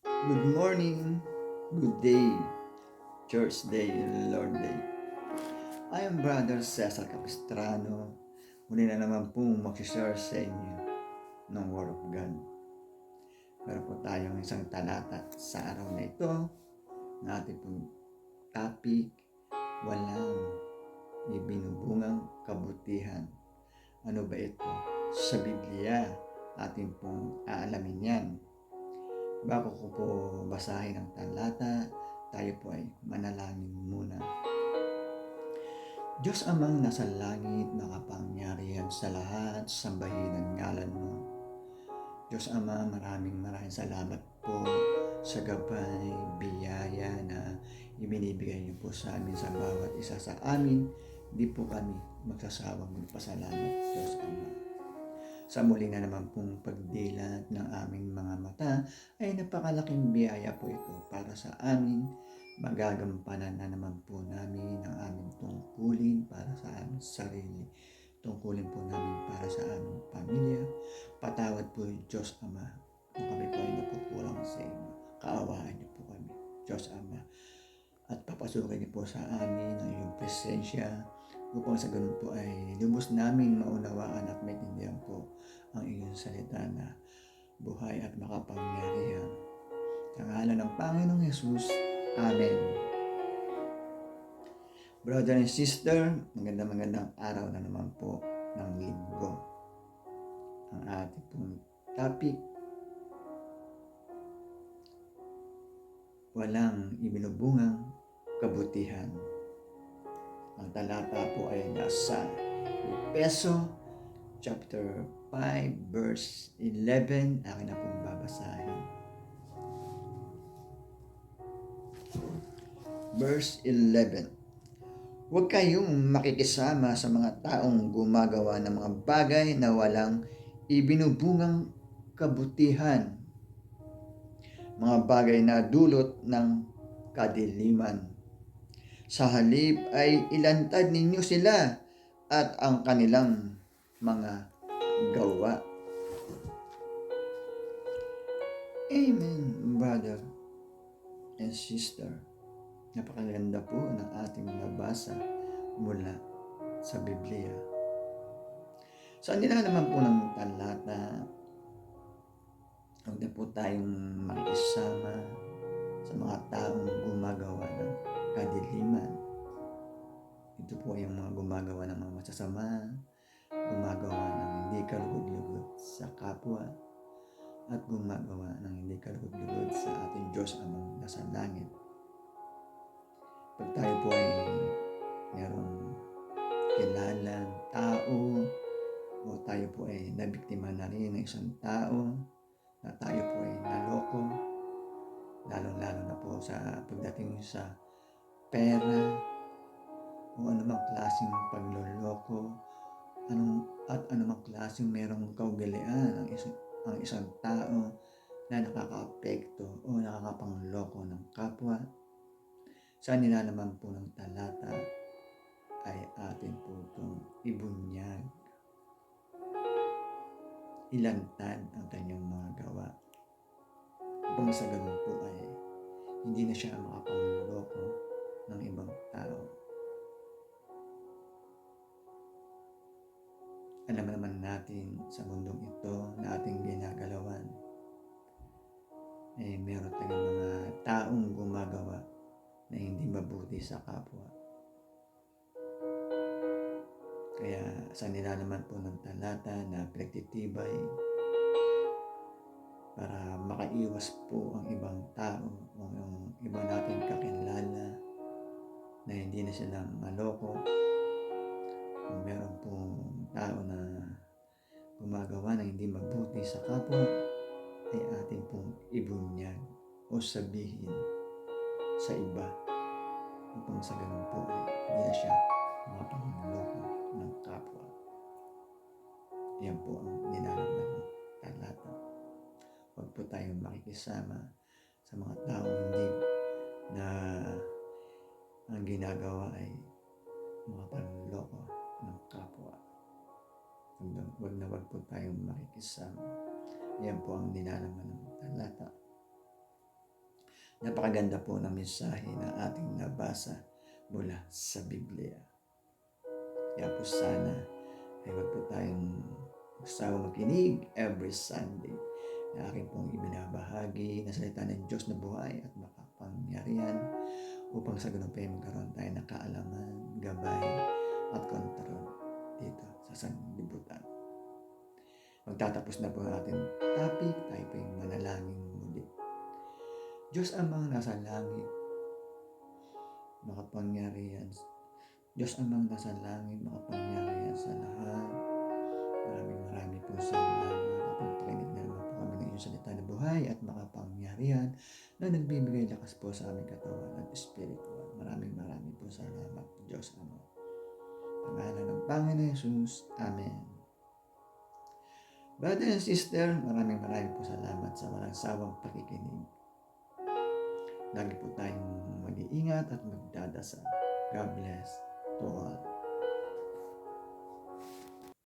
Good morning, good day, Church Day, Lord Day. I am Brother Cesar Capistrano. Muli na naman pong mag-share sa inyo ng Word of God. Meron po tayong isang talata sa araw na ito na ating pong topic, walang ibinubungang kabutihan. Ano ba ito? Sa Biblia, ating pong aalamin yan. Bago ko po basahin ang talata, tayo po ay manalangin muna. Diyos amang nasa langit, makapangyarihan sa lahat, sambahin ang ngalan mo. Diyos Ama, maraming salamat po sa gabay, biyaya na ibinibigay niyo po sa amin sa bawat isa sa amin. Di po kami magsasawang magpasalamat, Diyos Ama. Sa muli na naman pong pagdilat ng aming mga mata ay napakalaking biyaya po ito para sa amin. Magagampanan na naman po namin ang aming tungkulin para sa aming sarili. Tungkulin po namin para sa aming pamilya. Patawad po Diyos Ama kung kami po ay napukulang sa inyo. Kaawaan niyo po kami, Diyos Ama. At papasukin niyo po sa amin ang iyong presensya upang sa ganun po ay lubos namin maunawaan at maintindihan po ang iyong salita na buhay at makapangyarihan. Sa ngalan ng Panginoong Hesus, Amen. Brother and sister, magandang araw na naman po ng linggo. Ang ating pong topic, walang ibinubungang kabutihan. Ang talata po ay nasa Efeso chapter 5 verse 11. Akin na pong babasahin. Verse 11. Huwag kayong makikisama sa mga taong gumagawa ng mga bagay na walang ibinubungang kabutihan. Mga bagay na dulot ng kadiliman. Sa halip ay ilantad ninyo sila at ang kanilang mga gawa. Amen, brother and sister. Napakaganda po ng ating nabasa mula sa Biblia. Sa nila naman po ng talata, huwag na po tayong makisama sa mga taong gumagawa ng kadiliman. Ito po yung mga gumagawa ng mga masasama, gumagawa ng hindi kalugod-lugod sa kapwa, at gumagawa ng hindi kalugod-lugod sa ating Diyos amang nasa langit. Pag tayo po ay mayroong kilalang tao o tayo po ay nabiktima na rin ng isang tao na tayo po ay naloko, lalong-lalo na po sa pagdating sa pera o anumang klaseng pagloloko anumang klaseng merong kaugalian ang isang tao na nakakaapekto o nakakapangloko ng kapwa. Sa nilalaman po ng talata ay atin po itong ibunyag, ilantad ang kanyang mga gawa upang sa ganun po ay hindi na siya makapangloko ng ibang tao. Alam naman natin sa mundong ito na ating ginagalawan meron tayong mga taong gumagawa na hindi mabuti sa kapwa. Kaya sa nilalaman po ng talata na pinagtitibay para makaiwas po ang ibang tao o yung iba nating kakilala na hindi na sila maloko. Kung meron pong tao na gumagawa ng hindi mabuti sa kapwa, ay ating pong ibunyag o sabihin sa iba upang sa ganun po ay hindi na siya makapangloko ng kapwa. Yan po ang nilalaman ng talata. Huwag po tayong makikisama sa mga taong hindi na ang ginagawa ay makapanloko ng kapwa. Huwag po tayong makikisama. Yan po ang nilalaman ng talata. Napakaganda po ng mensahe na ating nabasa mula sa Biblia. Kaya po sana ay wag po tayong magsawang makinig every Sunday na aking pong ibinabahagi na salita ng Diyos na buhay at makapangyarihan upang sa ganun pa magkaroon tayo ng kaalaman, gabay at kontrol dito sa sanlibutan. Magtatapos na po ang ating topic, tayo po yung manalangin muli. Diyos amang nasa langit, makapangyarihan. Diyos amang nasa langit, makapangyarihan sa lahat. Maraming po salamat. Kapag pakinig na naman po kami ng iyong salita na buhay at makapangyarihan na nagbibigay lakas po sa aming katawan at spiritual. Maraming po salamat, Diyos Ama. Pangalan ng Panginoon Jesus. Amen. Brother and sister, maraming po salamat sa walang sawang pakikinig. Lagi po tayong mag-iingat at magdadasal. God bless to all.